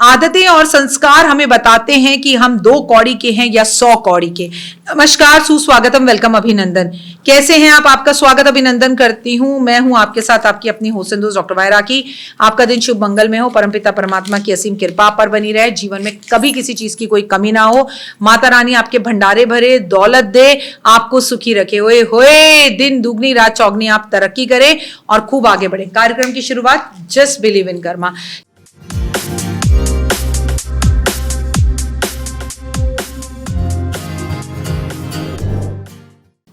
आदतें और संस्कार हमें बताते हैं कि हम 2 कौड़ी के हैं या 100 कौड़ी के। नमस्कार, सुस्वागतम, वेलकम, अभिनंदन। कैसे हैं आप? आपका स्वागत अभिनंदन करती हूं। मैं हूं आपके साथ आपकी अपनी होस्ट दोस्त डॉक्टर वायरा की। आपका दिन शुभ मंगल में हो, परमपिता परमात्मा की असीम कृपा पर बनी रहे, जीवन में कभी किसी चीज की कोई कमी ना हो, माता रानी आपके भंडारे भरे, दौलत दे, आपको सुखी रखे। ओए होए, दिन दुगनी रात चौगनी आप तरक्की करें और खूब आगे बढ़े। कार्यक्रम की शुरुआत जस्ट बिलीव इन कर्मा।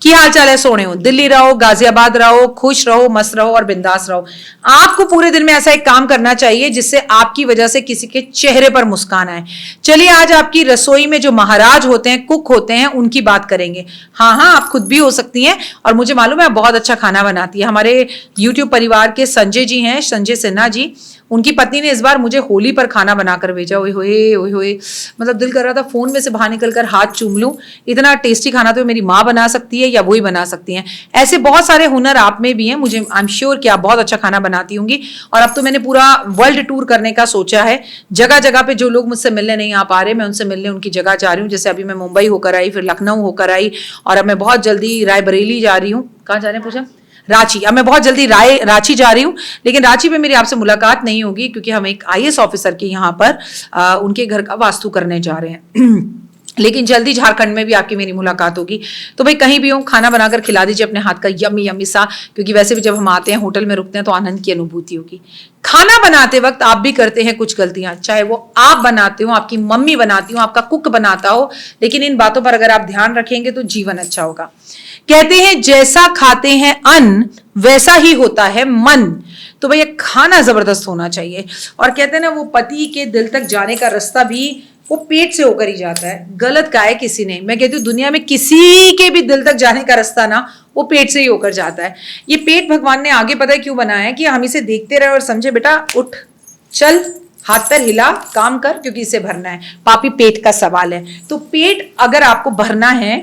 की हाल चाल है सोने हो? दिल्ली रहो, गाजियाबाद रहो, खुश रहो, मस्त रहो और बिंदास रहो। आपको पूरे दिन में ऐसा एक काम करना चाहिए जिससे आपकी वजह से किसी के चेहरे पर मुस्कान आए। चलिए आज आपकी रसोई में जो महाराज होते हैं, कुक होते हैं, उनकी बात करेंगे। हाँ हाँ, आप खुद भी हो सकती हैं और मुझे मालूम है आप बहुत अच्छा खाना बनाती है। हमारे यूट्यूब परिवार के संजय जी हैं, संजय सिन्हा जी, उनकी पत्नी ने इस बार मुझे होली पर खाना बनाकर भेजा। ओए होए ओए होए, मतलब दिल कर रहा था फोन में से बाहर निकलकर हाथ चूम लूं। इतना टेस्टी खाना तो मेरी माँ बना सकती है या वही बना सकती हैं। ऐसे बहुत सारे हुनर आप में भी हैं। मुझे आई एम श्योर कि आप बहुत अच्छा खाना बनाती होंगी। और अब तो मैंने पूरा वर्ल्ड टूर करने का सोचा है। जगह जगह पे जो लोग मुझसे मिलने नहीं आ पा रहे, मैं उनसे मिलने उनकी जगह जा रही हूँ। जैसे अभी मैं मुंबई होकर आई, फिर लखनऊ होकर आई और अब मैं बहुत जल्दी रायबरेली जा रही हूँ। कहाँ जा रहे हैं पूछा? रांची। अब मैं बहुत जल्दी रांची जा रही हूँ, लेकिन रांची में मेरी आपसे मुलाकात नहीं होगी क्योंकि हम एक आईएएस ऑफिसर के यहाँ पर उनके घर का वास्तु करने जा रहे हैं। लेकिन जल्दी झारखंड में भी आपकी मेरी मुलाकात होगी। तो भाई कहीं भी हो, खाना बनाकर खिला दीजिए अपने हाथ का यम्मी यम्मी सा, क्योंकि वैसे भी जब हम आते हैं होटल में रुकते हैं तो आनंद की अनुभूति होगी। खाना बनाते वक्त आप भी करते हैं कुछ गलतियां, चाहे वो आप बनाते हो, आपकी मम्मी बनाती हो, आपका कुक बनाता हो, लेकिन इन बातों पर अगर आप ध्यान रखेंगे तो जीवन अच्छा होगा। कहते हैं जैसा खाते हैं अन्न वैसा ही होता है मन। तो भैया खाना जबरदस्त होना चाहिए। और कहते हैं ना, वो पति के दिल तक जाने का रास्ता भी वो पेट से होकर ही जाता है। गलत कहा है किसी ने। मैं कहती हूँ दुनिया में किसी के भी दिल तक जाने का रास्ता ना वो पेट से ही होकर जाता है। ये पेट भगवान ने आगे पता है क्यों बनाया है कि हम इसे देखते रहे और समझे बेटा उठ चल, हाथ पैर हिला, काम कर, क्योंकि इसे भरना है। पापी पेट का सवाल है। तो पेट अगर आपको भरना है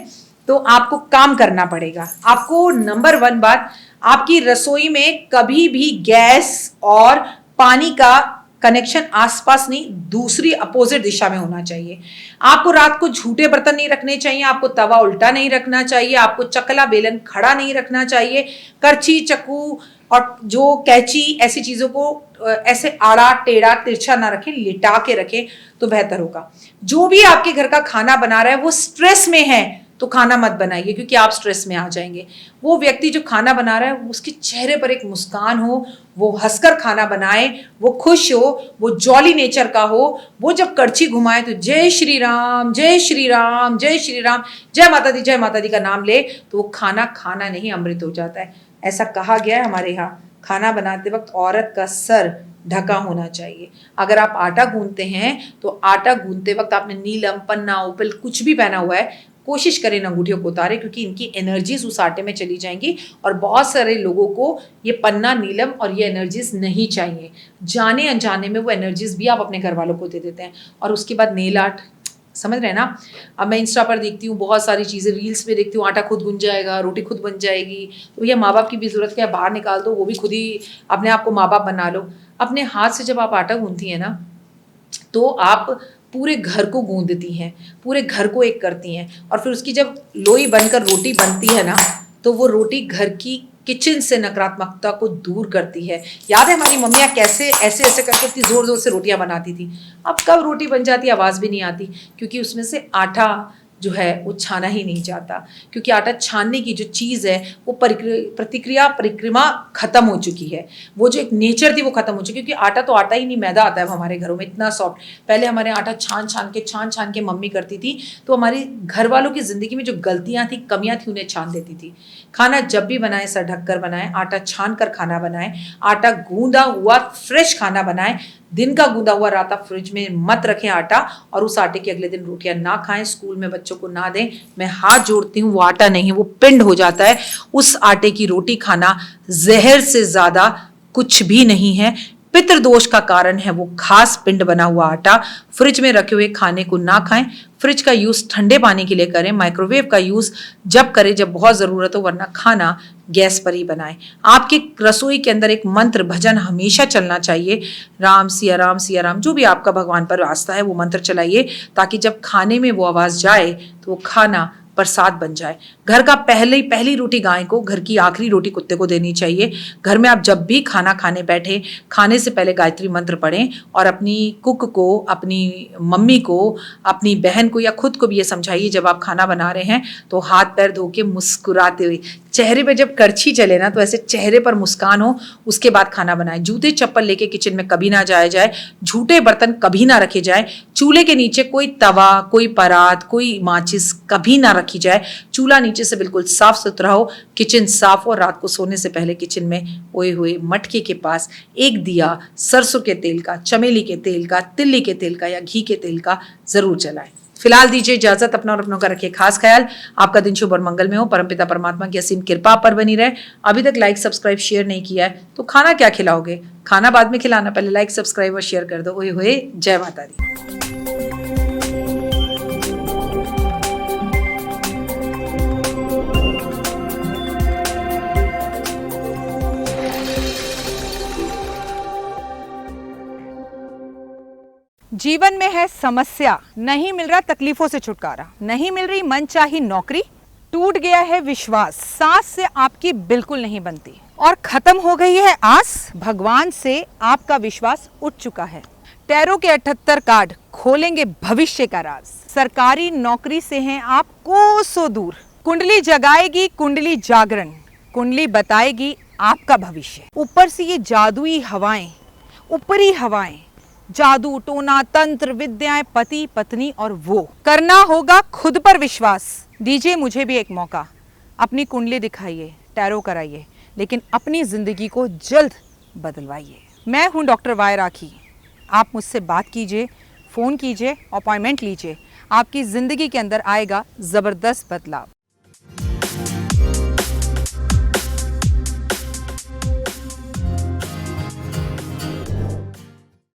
तो आपको काम करना पड़ेगा। आपको नंबर 1 बात, आपकी रसोई में कभी भी गैस और पानी का कनेक्शन आसपास नहीं, दूसरी अपोजिट दिशा में होना चाहिए। आपको रात को झूठे बर्तन नहीं रखने चाहिए, आपको तवा उल्टा नहीं रखना चाहिए, आपको चकला बेलन खड़ा नहीं रखना चाहिए, करछी चक्कू और जो कैंची ऐसी चीजों को ऐसे आड़ा टेढ़ा तिरछा ना रखें, लिटा के रखें तो बेहतर होगा। जो भी आपके घर का खाना बना रहा है वो स्ट्रेस में है तो खाना मत बनाइए, क्योंकि आप स्ट्रेस में आ जाएंगे। वो व्यक्ति जो खाना बना रहा है उसके चेहरे पर एक मुस्कान हो, वो हंसकर खाना बनाए, वो खुश हो, वो जॉली नेचर का हो। वो जब कड़छी घुमाए तो जय श्री राम जय श्री राम जय श्री राम, जय माता दी का नाम ले, तो वो खाना खाना नहीं अमृत हो जाता है। ऐसा कहा गया है हमारे यहाँ। खाना बनाते वक्त औरत का सर ढका होना चाहिए। अगर आप आटा गूंथते हैं तो आटा गूंथते वक्त आपने नीलम, पन्ना, उपल कुछ भी पहना हुआ है, कोशिश करें इन अंगूठियों को उतारे, क्योंकि इनकी एनर्जीज उस आटे में चली जाएंगी। और बहुत सारे लोगों को ये पन्ना, नीलम और ये एनर्जीज नहीं चाहिए। जाने अनजाने में वो एनर्जीज भी आप अपने घर वालों को दे देते हैं। और उसके बाद नेल आर्ट, समझ रहे हैं ना? अब मैं इंस्टा पर देखती हूँ बहुत सारी चीज़ें, रील्स में देखती हूँ, आटा खुद गूंज जाएगा, रोटी खुद बन जाएगी। तो भैया माँ बाप की भी जरूरत क्या है? बाहर निकाल दो, वो भी खुद ही अपने आप को माँ बाप बना लो। अपने हाथ से जब आप आटा गूंथती है ना तो आप पूरे घर को गूंदती हैं, पूरे घर को एक करती हैं। और फिर उसकी जब लोई बनकर रोटी बनती है ना तो वो रोटी घर की किचन से नकारात्मकता को दूर करती है। याद है हमारी मम्मियाँ कैसे ऐसे ऐसे करके इतनी जोर जोर से रोटियां बनाती थी। अब कब रोटी बन जाती आवाज़ भी नहीं आती, क्योंकि उसमें से आटा जो है वो छाना ही नहीं जाता। क्योंकि आटा छानने की जो चीज़ है वो परिक्रमा खत्म हो चुकी है। वो जो एक नेचर थी वो खत्म हो चुकी है। क्योंकि आटा तो आटा ही नहीं, मैदा आता है हमारे घरों में इतना सॉफ्ट। पहले हमारे आटा छान छान के मम्मी करती थी, तो हमारी घर वालों की ज़िंदगी में जो गलतियाँ थी, कमियाँ थी, उन्हें छान देती थी। खाना जब भी बनाए सर ढक कर बनाए, आटा छान कर खाना बनाए, आटा गूंदा हुआ फ्रेश खाना बनाए। दिन का गूंदा हुआ रात आप फ्रिज में मत रखें आटा, और उस आटे के अगले दिन रोटियां ना खाएं, स्कूल में बच्चों को ना दें। मैं हाथ जोड़ती हूँ, वो आटा नहीं, वो पिंड हो जाता है। उस आटे की रोटी खाना जहर से ज्यादा कुछ भी नहीं है। पितृदोष का कारण है वो घास पिंड बना हुआ आटा। फ्रिज में रखे हुए खाने को ना खाएं। फ्रिज का यूज ठंडे पानी के लिए करें। माइक्रोवेव का यूज जब करें जब बहुत जरूरत हो, वरना खाना गैस पर ही बनाएं। आपकी रसोई के अंदर एक मंत्र भजन हमेशा चलना चाहिए। राम सिया राम सिया राम, जो भी आपका भगवान पर आस्था है वो मंत्र चलाइए, ताकि जब खाने में वो आवाज जाए तो वो खाना प्रसाद बन जाए। घर का पहली रोटी गाय को, घर की आखिरी रोटी कुत्ते को देनी चाहिए। घर में आप जब भी खाना खाने बैठे, खाने से पहले गायत्री मंत्र पढ़ें और अपनी कुक को, अपनी मम्मी को, अपनी बहन को या खुद को भी ये समझाइए, जब आप खाना बना रहे हैं तो हाथ पैर धो के मुस्कुराते हुए, चेहरे पे जब करछी चले ना तो ऐसे चेहरे पर मुस्कान हो, उसके बाद खाना बनाएं। जूते चप्पल लेके किचन में कभी ना जाया जाए। झूठे बर्तन कभी ना रखे जाए। चूल्हे के नीचे कोई तवा, कोई परात, कोई माचिस कभी ना रखी जाए। चूल्हा नीचे से बिल्कुल साफ सुथरा हो, किचन साफ हो। रात को सोने से पहले किचन में ओए हुए मटके के पास एक दिया सरसों के तेल का, चमेली के तेल का, तिल्ली के तेल का या घी के तेल का जरूर जलाएं। फिलहाल दीजिए इजाजत, अपना और अपनों का रखिए खास ख्याल। आपका दिन शुभ और मंगल में हो। परमपिता परमात्मा की असीम कृपा पर बनी रहे। अभी तक लाइक सब्सक्राइब शेयर नहीं किया है तो खाना क्या खिलाओगे? खाना बाद में खिलाना, पहले लाइक सब्सक्राइब और शेयर कर दो। ओए होए, जय माता दी। जीवन में है समस्या, नहीं मिल रहा तकलीफों से छुटकारा, नहीं मिल रही मनचाही नौकरी, टूट गया है विश्वास, सांस से आपकी बिल्कुल नहीं बनती और खत्म हो गई है आस, भगवान से आपका विश्वास उठ चुका है। टैरो के 78 कार्ड खोलेंगे भविष्य का राज। सरकारी नौकरी से हैं आप कोसों दूर। कुंडली जगाएगी कुंडली जागरण, कुंडली बताएगी आपका भविष्य। ऊपर से ये जादुई हवाएं, ऊपरी हवाएं, जादू टोना तंत्र विद्याएं, पति पत्नी और वो, करना होगा खुद पर विश्वास। दीजिए मुझे भी एक मौका, अपनी कुंडली दिखाइए, टैरो कराइए, लेकिन अपनी जिंदगी को जल्द बदलवाइए। मैं हूं डॉक्टर वाई राखी। आप मुझसे बात कीजिए, फ़ोन कीजिए, अपॉइंटमेंट लीजिए। आपकी ज़िंदगी के अंदर आएगा ज़बरदस्त बदलाव।